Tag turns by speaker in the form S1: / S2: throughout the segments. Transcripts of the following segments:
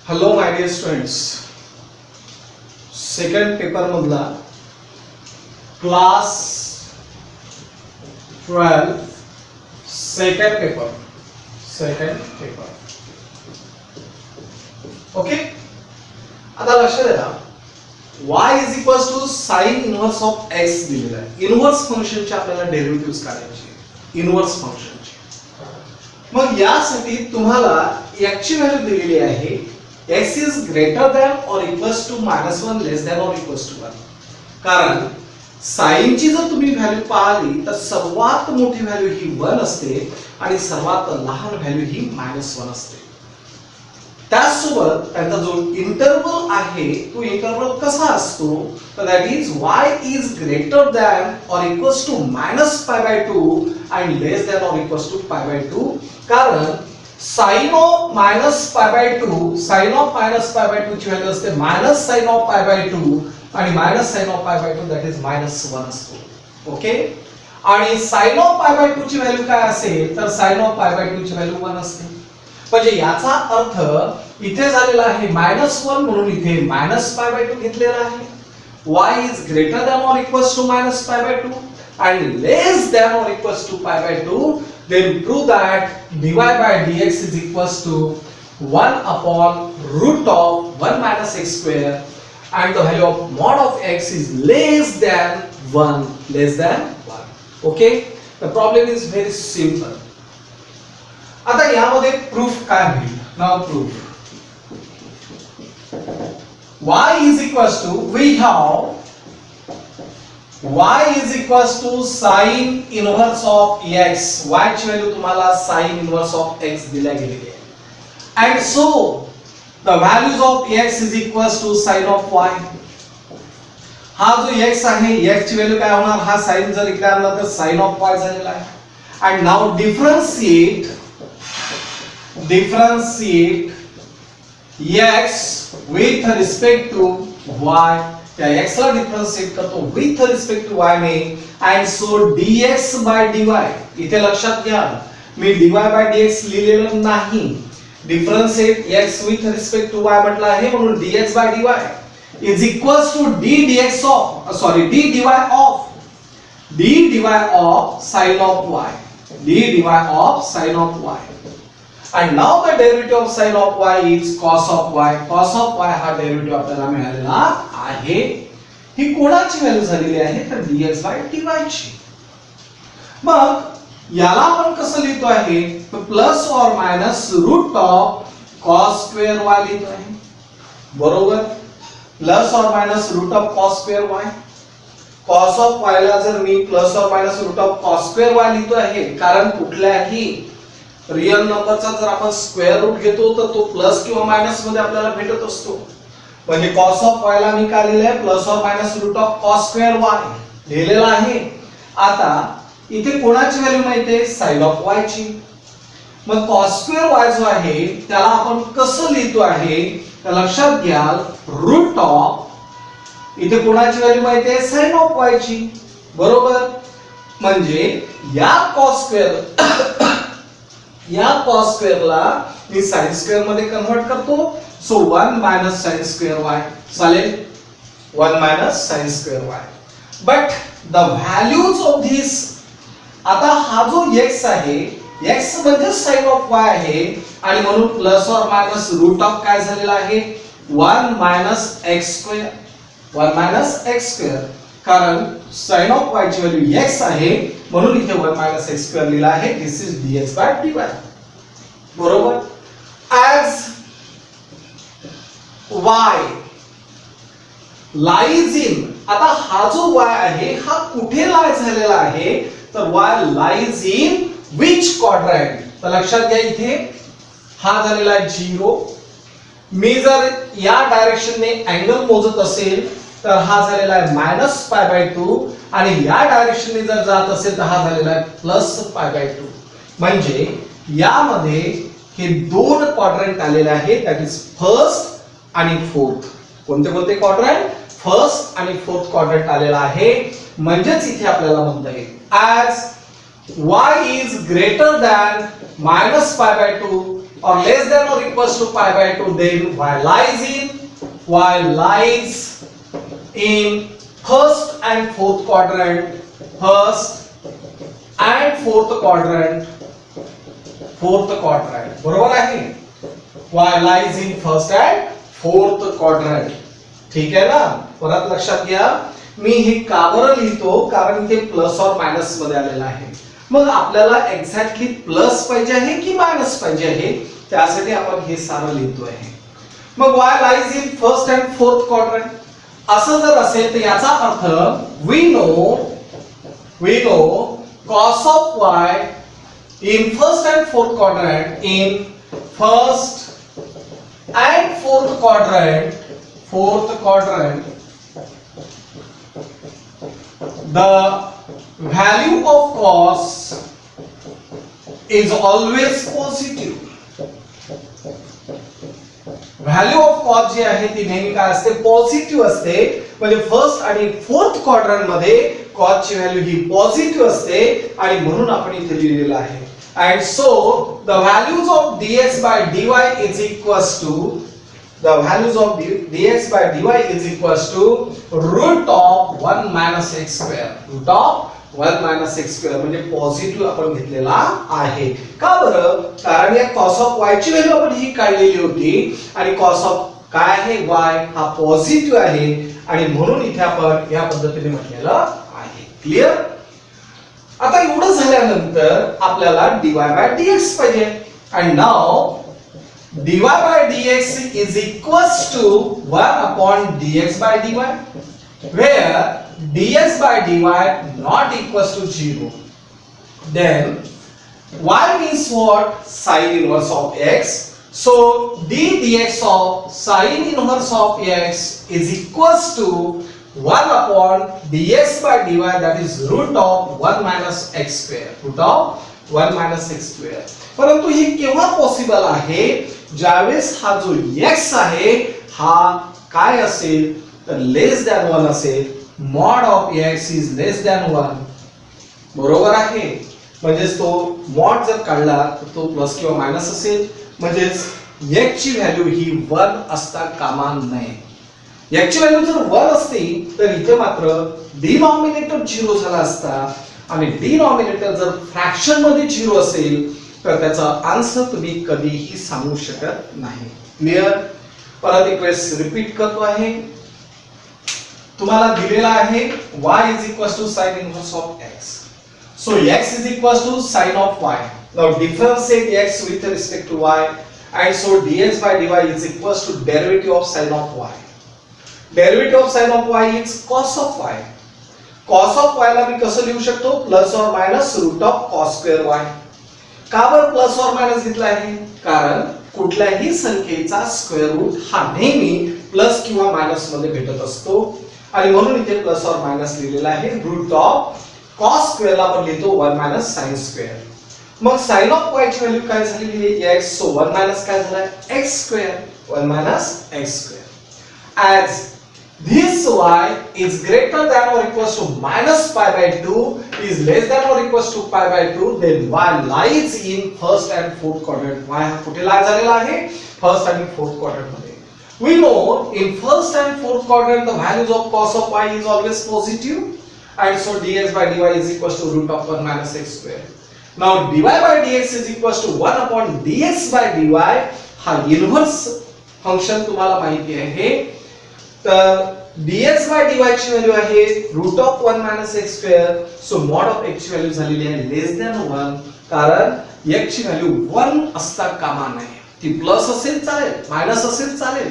S1: Hello my dear students, second paper मधला class 12 second paper okay. आता लक्ष द्या, y is equal to sine inverse of x दिलेला आहे. इनव्हर्स फंक्शनचे आपल्याला डेरिव्हेटिव्ह काढायचे, इनव्हर्स फंक्शनचे. मग यासाठी तुम्हाला याची व्हॅल्यू दिलेली आहे, x इज ग्रेटर दॅन और इक्वल्स टू -1 लेस दॅन और इक्वल्स टू 1. कारण साइनची जर तुम्ही व्हॅल्यू पाहिली तर सर्वात मोठी व्हॅल्यू ही 1 असते आणि सर्वात लहान व्हॅल्यू ही -1 असते. त्याचसोबत त्यांचा जो इंटरवल आहे तो इंटरवल कसा असतो, तर that is y is greater than और इक्वल्स टू -π/2 आणि लेस दॅन और इक्वल्स टू π/2. कारण sin ऑफ -π/2 sin ऑफ -π/2 ची व्हॅल्यू असते -sin ऑफ π/2 आणि -sin ऑफ π/2 दॅट इज -1 असतो. ओके. आणि sin ऑफ π/2 ची व्हॅल्यू काय असेल, तर sin ऑफ π/2 ची व्हॅल्यू 1 असते. म्हणजे याचा अर्थ इथे झालेला आहे -1 म्हणून इथे -π/2 घेतलेला आहे. y इज ग्रेटर दॅन और equals to -π/2 and less than or equals to π/2, then prove that dy by dx is equals to 1 upon root of 1 minus x square and the value of mod of x is less than 1, less than 1. Okay, the problem is very simple. आता यामध्ये proof काय होईल? नाव proof y is equals to, we have y is equals to sin inverse of x. y ची value तुम्हाला sin inverse of x दिल्या गेलेली आहे. And so the values of x is equals to sin of y. हा जो x आहे, x ची value काय होणार? हा sin जर इकडे आणला तर sin of y झालेला आहे. And now differentiate x with respect to y. त्या x ला डिफरन्शिएट करतो विथ रिस्पेक्ट टू y ने, and so dx by dy. इथे लक्षात घ्या, मी dy by dx लिहिलेलं नाही, differentiate x with respect to y म्हटलं आहे, म्हणून dx by dy is equals to d dy of sin of y, sin of y. And now the derivative of sin of y is cos of y. Cos of y हा derivative आपल्याला मिळालेला आहे. ही कोणाची value झालेली आहे, तर dx by dy ची. मग याला आपण कसं लिहितो आहे, तर प्लस और minus root of cos square y लिहितो आहे. बरोबर, प्लस और minus root of cos square y. cos of y ला जर मी प्लस और minus root of cos square y लिहितो आहे, कारण कुठल्याही रियल नंबरचा जर आपण स्क्वेअर रूट घेतो तर तो प्लस किंवा मायनस मध्ये आपल्याला भेटत असतो. म्हणजे cos ऑफ y ला मी काय लिहिलंय, प्लस और minus root of cos square y लिहिलेला आहे. आता इथे कोणाची व्हॅल्यू माहिती आहे, sin ऑफ y ची. मग cos स्क्वेअर y जो आहे त्याला आपण कसं लिहितो आहे, तर लक्षात घ्या, रूट ऑफ इथे कोणाची व्हॅल्यू माहिती आहे, sin ऑफ y ची. बरोबर, म्हणजे या cos स्क्वेअर ला मी sin स्क्वेअर मध्ये कन्वर्ट करतो. So 1 minus sin square y चालेल, 1 minus sin square y. But the values of this, आता हा जो x आहे, x म्हणजे sin ऑफ y आहे आणि म्हणून प्लस और मायनस रूट ऑफ काय झालेला आहे, 1 minus x square, 1 minus x square. कारण sin ऑफ y ची व्हॅल्यू x आहे म्हणून इथे 1 minus x स्क्वेअर लिहिला आहे. दिस इज dx by dy. बरोबर. as y lies in, आता हा जो y आहे हा कुठे लाय झालेला आहे, तर y lies in which quadrant. तर लक्षात घ्या, इथे हा झालेला आहे 0. मी जर या डायरेक्शनने अँगल मोजत असेल तर हा झालेला आहे -π/2 आणि या डायरेक्शनने जर जात असेल तर हा झालेला आहे +π/2. म्हणजे यामध्ये हे दोन क्वाड्रंट आलेले आहेत, दॅट इज फर्स्ट आणि फोर्थ. कोणते कोणते क्वाड्रंट, फर्स्ट आणि फोर्थ क्वाड्रंट आलेला आहे. म्हणजेच इथे आपल्याला म्हणता येईल, as y is greater than -π/2 or less than or equals to pi by 2, then y lies in first and fourth quadrant, बरोबर आहे. y lies in first and fourth quadrant. ठीक आहे ना. परत लक्षात घ्या, मी हे का बरं लिहितो, कारण इथे प्लस और मायनस मध्ये आलेलं आहे. मग आपल्याला एक्झॅक्टली प्लस पाहिजे आहे की मायनस पाहिजे आहे, त्यासाठी आपण हे सारं लिहितो आहे. मग y lies in first and fourth quadrant असं जर असेल तर याचा अर्थ we know cos of y in first and fourth quadrant, in first and fourth quadrant, the value of cos is always positive. Value of cos जी आहे ती नेहमी काय असते, पॉझिटिव्ह असते. म्हणजे फर्स्ट आणि फोर्थ क्वाड्रंट मध्ये कॉस ची व्हॅल्यू ही पॉझिटिव्ह असते आणि म्हणून आपण इथे लिहिलेलं आहे. And so the values of dx by dy is equals to root of 1 minus x square. root of 1 minus x square म्हणजे पॉझिटिव्ह आपण घेतलेला आहे. का बरं? कारण या cos of y ची व्हॅल्यू आपण ही काढलेली होती आणि cos of काय आहे, y हा पॉझिटिव्ह आहे आणि म्हणून इथे आपण या पद्धतीने म्हटलेलं आहे. क्लियर? आता एवढं झाल्यानंतर आपल्याला dy by dx पाहिजे. and now dy by dx is equals to 1 upon dx by dy, where dx by dy not equals to 0. Then y means what? Sin inverse of x. So d dx of sin inverse of x is equals to 1 upon dx by dy, that is root of 1 minus x square. root of 1 minus x square. परंतु हे केव्हा possible आहे, ज्यावेळेस हा जो x आहे हा काय असेल तर लेस दॅन 1 असेल. mod of x is less than 1. बरोबर आहे. म्हणजेच तो mod जर काढला तर तो प्लस किंवा मायनस असेल. म्हणजेच x ची व्हॅल्यू ही 1 असता कामा नये. x ची व्हॅल्यू जर 1 असती तर इथे मात्र डिनॉमिनेटर 0 झाला असता आणि डिनॉमिनेटर जर फ्रॅक्शन मध्ये 0 असेल तर त्याचा आन्सर तुम्ही कधीही सांगू शकत नाही. क्लियर? परत एक वेळेस रिपीट करतो आहे. तुम्हाला दिलेला आहे y is equals to sin inverse of x. So x is equals to sin of y. Now differentiate x with respect to y, and so dx by dy is equals to derivative of sin of y. Derivative of sin of y is cos of y. Cos of y ला मी कसं लिहू शकतो, plus और minus root of cos square y. का बरं plus और minus घेतला आहे? कारण कुठल्याही संख्येचा स्क्वेअर रूट हा नेहमी प्लस किंवा मायनस मध्ये भेटत असतो आणि म्हणून इथे प्लस और मायनस लिहिलेला आहे. रूट ऑफ cos स्क्वेअर ला आपण लिहितो 1 minus sin स्क्वेअर. मग sin of y ची व्हॅल्यू काय झालेली आहे, x. सो 1 minus काय झालाय, x square. 1 minus x square. as this y is greater than or equals to minus pi by 2 is less than or equals to pi by 2, then y lies in first and fourth quadrant. y हा कुठे lie झालेला आहे, first आणि fourth quadrant मध्ये. We know in first and fourth quadrant the values of cos of y is always positive, and so dx by dy is equals to root of 1 minus x square. Now dy by dx is equals to 1 upon dx by dy हा inverse function तुम्हाला माहिती आहे. तर dx by dy ची व्हॅल्यू आहे root of 1 minus x square. So mod of x ची value झालेली आहे लेस दॅन 1, कारण x ची व्हॅल्यू 1 असता कामा नये. ती प्लस असेल चालेल, मायनस असेल चालेल,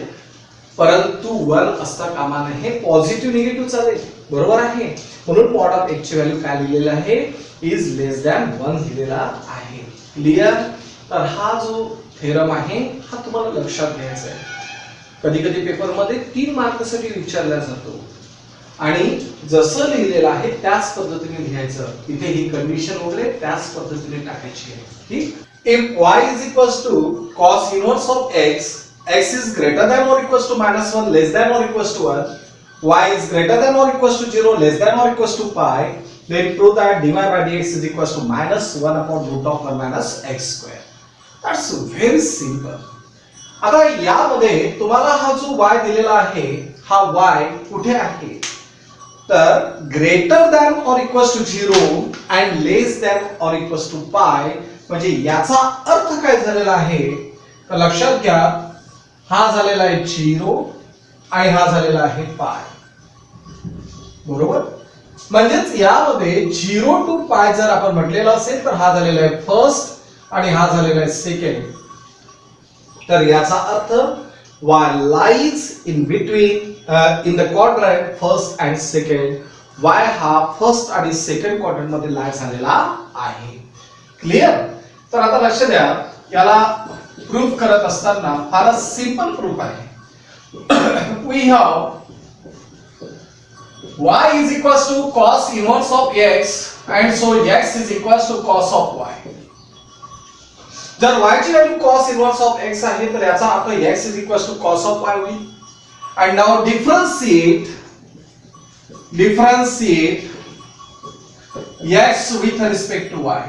S1: परंतु 1 असता कामा नये. हे पॉझिटिव्ह निगेटिव्ह चालेल. बरोबर आहे. म्हणून mod of x ची व्हॅल्यू काय लिहिलेली आहे, इज लेस दॅन 1 दिलेला आहे. क्लियर? तर हा जो थेरम आहे हा तुम्हाला लक्षात घ्यायचा आहे. कधी कधी पेपर मध्ये 3 मार्कसाठी विचारला जातो आणि जसं लिहिलेलं आहे त्याच पद्धतीने लिहायचं. इथे ही कंडिशन वगैरे त्याच पद्धतीने टाकायची आहे. ठीक? If y is equals to cos inverse of x, x is greater than or equals to minus 1, less than or equals to 1, y is greater than or equals to 0, less than or equals to pi, then prove that dy by dx is equals to minus 1 upon root of 1 minus x square. That's very simple. आता यामध्ये तुम्हाला हा जो y दिलेला आहे, हा y कुठे आहे, तर greater than or equal to 0 and less than or equal to pi. म्हणजे याचा अर्थ काय झालेला आहे, तर लक्षात घ्या, हा झालेला आहे 0 आणि हा झालेला आहे पाय. बरोबर. म्हणजेच यामध्ये 0 टू पाय जर आपण म्हटलेलं असेल तर हा झालेला आहे फर्स्ट आणि हा झालेला आहे सेकंड. तर याचा अर्थ y lies in between in the quadrant first and second. y हा फर्स्ट आणि सेकंड क्वाड्रंट मध्ये लाय झालेला आहे. क्लिअर. तर आता लक्ष द्या, याला प्रूफ करत असताना फारच सिंपल प्रूफ आहे. we have y is equals to cos inverse of x and so x is equals to cos of y. जर y ची value cos inverse of x आहे तर याचा अर्थ x is equals to cos of y होईल. and now differentiate x with respect to y.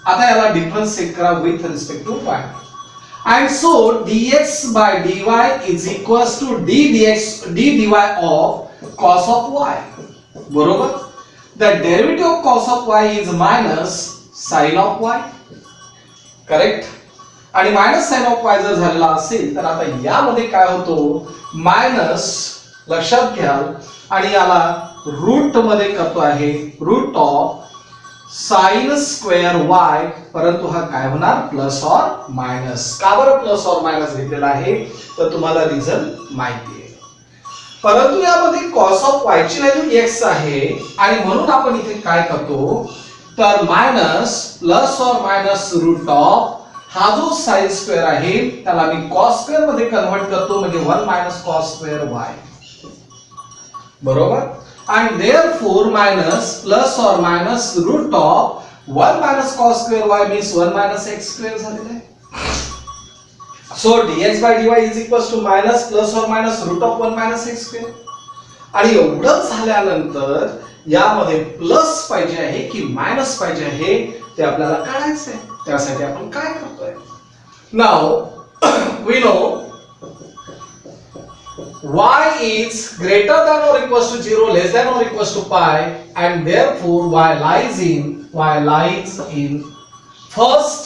S1: आता याला differentiate करा with respect to y. and so dx by dy is equals to d dy of cos of y. बरोबर. the derivative of cos of y is minus sin of y. Correct. आणि minus sign of y जर झालेला असेल तर आता यामध्ये काय होतो, मायनस, लक्षात घ्या, आणि याला रूट मध्ये करतो आहे root of sine square y. परंतु हा काय होणार, प्लस और मायनस. का बरं प्लस और मायनस घेतलेला आहे, तर तुम्हाला रिझन माहिती आहे. परंतु यामध्ये cos ऑफ y ची व्हॅल्यू x आहे आणि म्हणून आपण इथे काय करतो, तर मायनस प्लस और मायनस रूट ऑफ हा जो साइन स्क्वेअर आहे त्याला मी cos स्क्वेअर मध्ये कन्वर्ट करतो, म्हणजे 1 मायनस cos स्क्वेअर y. बरोबर. and therefore minus plus or minus root of 1 minus cos square y means 1 minus x square झालेला आहे. so dx by dy is equals to minus plus or minus root of 1 minus x square. आणि एवढं झाल्यानंतर यामध्ये plus पाहिजे आहे की minus पाहिजे आहे ते आपल्याला काढायचं आहे. त्यासाठी आपण काय करतोय, now we know y is greater than or equals to 0 less than or equals to pi and therefore y lies in first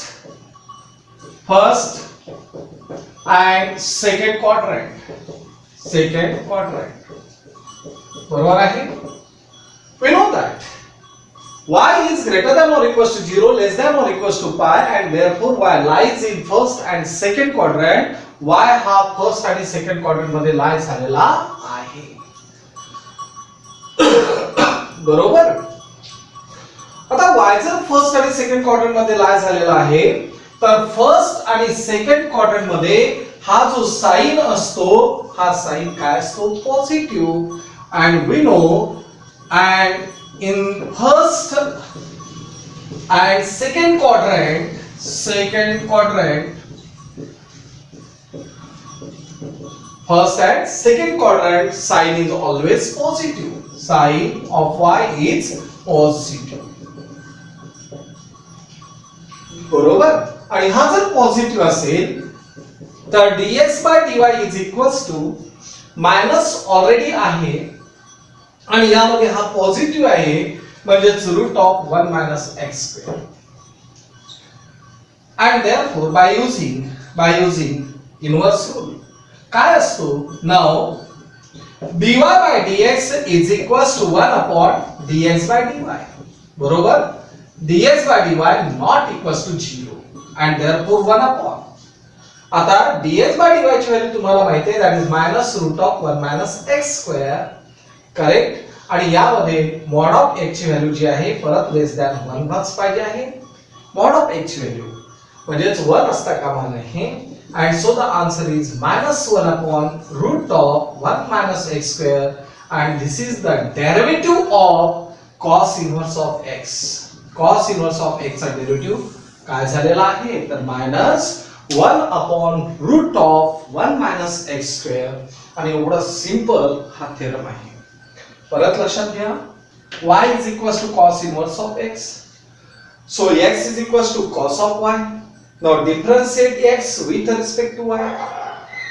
S1: and second quadrant. बरोबर आहे. we know that y is greater than or equals to 0 less than or equals to pi and therefore y lies in first and second quadrant. y हा first आणि second quadrant मध्ये लाय झालेला आहे. बरोबर. आता y जर फर्स्ट आणि second quadrant मध्ये लाय झालेला आहे तर फर्स्ट आणि सेकंड क्वाड्रंट मध्ये हा जो साइन असतो, हा साइन काय असतो, positive. and we know and in first and second quadrant first and second quadrant sign is always positive. Sign of y is positive. बरोबर. आणि हा जर पॉझिटिव्ह असेल तर dx by dy is equals to minus already आहे आणि यामध्ये हा पॉझिटिव्ह आहे म्हणजेच root of 1 minus x square. and therefore by using inverse rule काय असतो, now dy by dx is equals to 1 upon dx by dy. बरोबर. dx by dy not equals to 0 and therefore 1 upon. आता dx by dy ची value तुम्हाला माहिती आहे, that is minus root of 1 minus x square. Correct. आणि यामध्ये mod of x ची value जी आहे परत लेस दॅन 1 भाच पाहिजे आहे. मॉड ऑफ x ची व्हॅल्यू म्हणजेच 1 असता कामा नये. and so the answer is minus 1 upon root of 1 minus x square and this is the derivative of cos inverse of x. cos inverse of x चा derivative काय झालेला आहे, तर minus 1 upon root of 1 minus x square. आणि एवढा simple हा theorem आहे. परत लक्षात घ्या, y is equals to cos inverse of x. so x is equals to cos of y Now differentiate x with respect to y.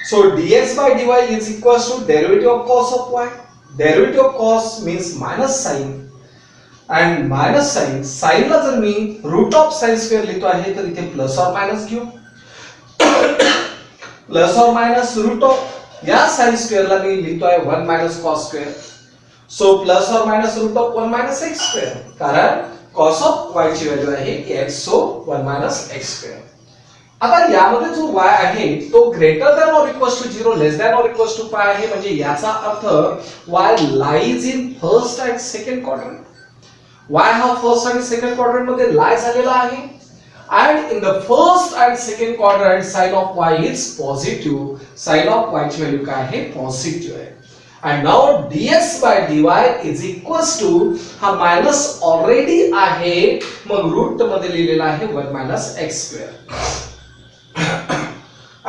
S1: So dx by dy is equals to derivative of cos of y. Derivative of cos means minus sin, and minus sin, sin ला जर मी route of sin square लिहितो आहे तर इथे plus और minus घेऊ. Plus और minus root of या sin स्क्वेअर ला मी लिहितो आहे 1 minus cos square. So plus और minus root of 1 minus x square, कारण cos ऑफ y ची व्हॅल्यू आहे x, so 1 minus x square. आता यामध्ये जो y आहे तो greater than or equals to 0 less than or equals to pi आहे, म्हणजे याचा अर्थ y lies in first and second quadrant. y हा फर्स्ट आणि सेकंड क्वाड्रंट मध्ये लाय झालेला आहे, and in the first and second quadrant sin of y is positive. sin of y ची व्हॅल्यू काय आहे? पॉझिटिव्ह आहे. and now dx by dy is equals to, हा मायनस ऑलरेडी आहे, मग रूट मध्ये लिहिलेला आहे 1 minus x square.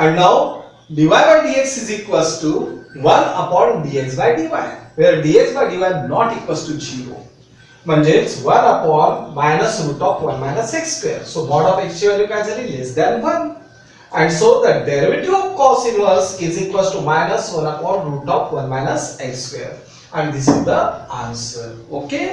S1: and now dy by dx is equals to 1 upon dx by dy, where dx by dy not equals to 0. म्हणजेच 1 upon minus root of 1 minus x square. So mod of x ची value काय झाली? लेस than 1. And so the derivative of cos inverse is equals to minus 1 upon root of 1 minus x square. And this is the answer. Okay?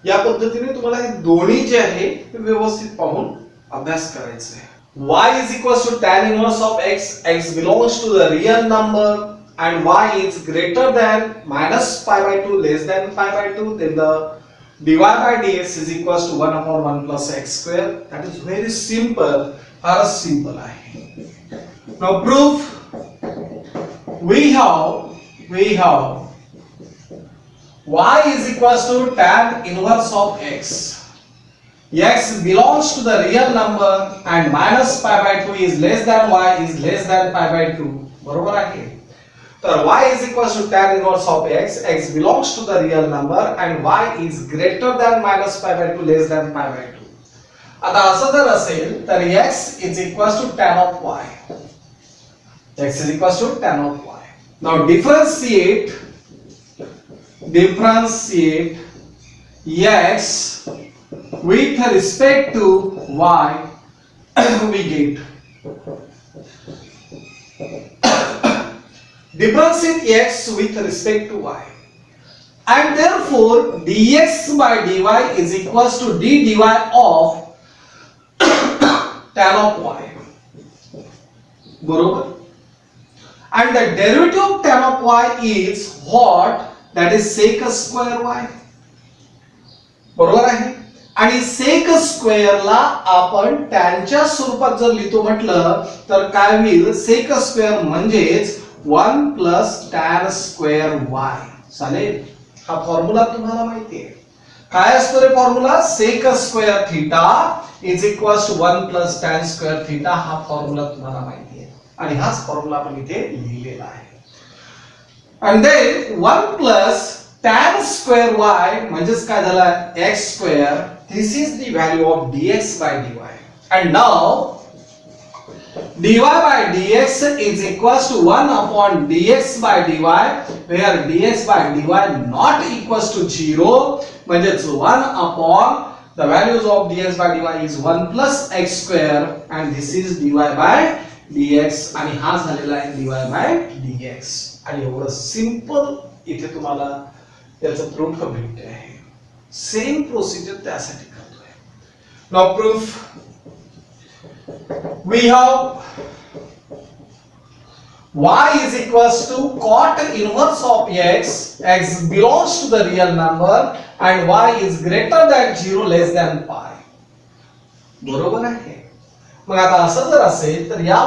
S1: या पद्धतीने तुम्हाला हे दोन्ही जे आहे ते व्यवस्थित पाहून अभ्यास करायचा आहे. y is equals to tan inverse of x. x belongs to the real number and y is greater than minus pi by 2 less than pi by 2, then the dy by dx is equals to 1 upon 1 plus x square. That is very simple. Or simple आहे. Now proof. We have y is equals to tan inverse of x. x belongs to the real number and minus pi by 2 is less than y is less than pi by 2. बरोबर आहे. तर y is equals to tan inverse of x. x belongs to the real number and y is greater than minus pi by 2 less than pi by 2. आता असं जर असेल तर x is equals to tan of y. x is equals to tan of y. Now differentiate x with respect to y. We get differentiate x with respect to y, and therefore dx by dy is equals to d dy of tan of y. बरोबर. And the derivative of tan of y is what? That is sec square y. बरोबर आहे. आणि sec square ला आपण tan च्या स्वरूपात जर लिहितो म्हटलं तर काय होईल? sec स्क्वेअर म्हणजेच 1 plus tan square y. चालेल. हा फॉर्म्युला तुम्हाला माहिती आहे. काय असतो रे formula? sec square theta is equals to 1 plus tan square theta. हा फॉर्म्युला तुम्हाला माहिती आहे आणि हाच फॉर्म्युला आपण इथे लिहिलेला आहे. and then 1 plus tan square y म्हणजेच काय झालं? x square. This is the value of dx by dy. And now dy by dx is equals to 1 upon dx by dy, where dx by dy not equals to 0, म्हणजेच 1 upon the values of dx by dy is 1 plus x square, and this is dy by dx, आणि हा झालेला आहे dy by dx. आणि एवढं simple इथे तुम्हाला याचं प्रूफ भेटते आहे. सेम प्रोसिजर त्यासाठी करतोय. Now proof. We have y is equals to cot inverse of x. X belongs to the real number and y is greater than 0 less than pi. बरोबर आहे. मग आता असं जर असेल तर या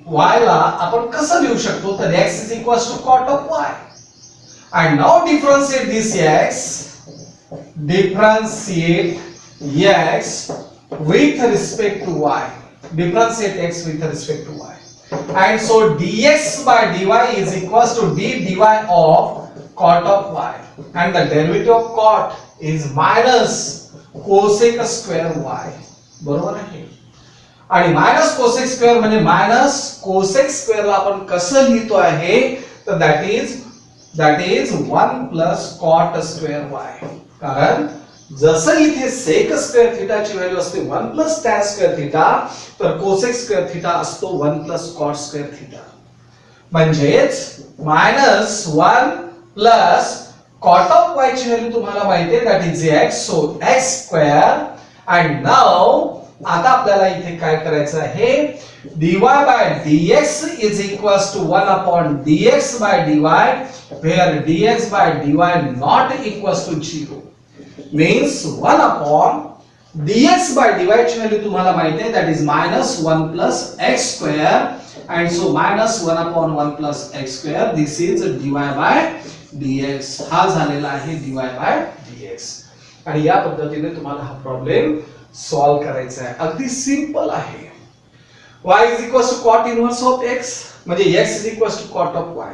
S1: y ला आपण कसं लिहू शकतो? तर x is equals to cot of y. And now differentiate this x. Differentiate x with respect to y. Differentiate x with respect to y. And so dx by dy is equals to d dy of cot of y. And the derivative of cot is minus cosec square y. बरोबर आहे. आणि minus cosec square म्हणजे minus cosec square ला आपण कसं लिहितो आहे? तर that is 1 plus cot square y. कारण जसं इथे सेक स्क्वेअर थिटाची व्हॅल्यू असते 1 प्लस टॅन स्क्वेअर थिटा, तर कोसेक स्क्वेअर थिटा असतो 1 प्लस कॉट स्क्वेअर थिटा. म्हणजेच -1 प्लस कॉट ऑफ y ची व्हॅल्यू तुम्हाला माहिती आहे, that is x. So x square. And now आता आपल्याला इथे काय करायचं आहे, dy by dx is equals to 1 upon dx by dy, where dx by dy not equals to 0. Means 1 upon dx by dy ची व्हॅल्यू तुम्हाला माहिती आहे, that is -1 plus x square, and so -1 upon 1 plus x square, this is dy by dx. हा झालेला आहे dy by dx. आणि या पद्धतीने तुम्हाला हा प्रॉब्लेम सॉल्व करायचा आहे. अगदी सिंपल आहे. y is equals to cot inverse of x, म्हणजे x is equals to cot of y.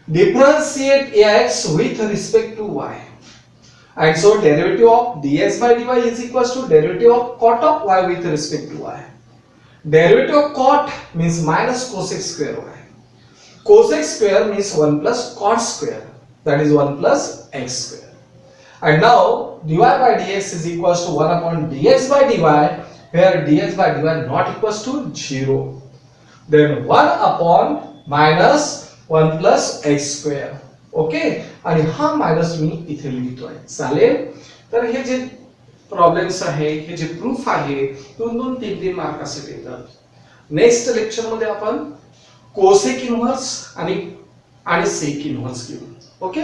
S1: Differentiate x with respect to y. And so derivative of dx by dy is equals to derivative of cot of y with respect to y. Derivative of cot means minus cosec square y. Cosec square means 1 plus cot square, that is 1 plus x square. And now dy by dx is equals to 1 upon dx by dy, where dx by dy not equals to 0. Then 1 upon minus 1 plus x square. Okay. आणि हा minus मी इथे लिहितोय. चालेल. तर हे जे problems आहे, हे जे प्रूफ आहे, 2-2, 3-3 मार्कासाठी येतात. नेक्स्ट लेक्चर मध्ये आपण कोसेक इन्व्हर्स आणि सेक इन्व्हर्स घेऊ. ओके.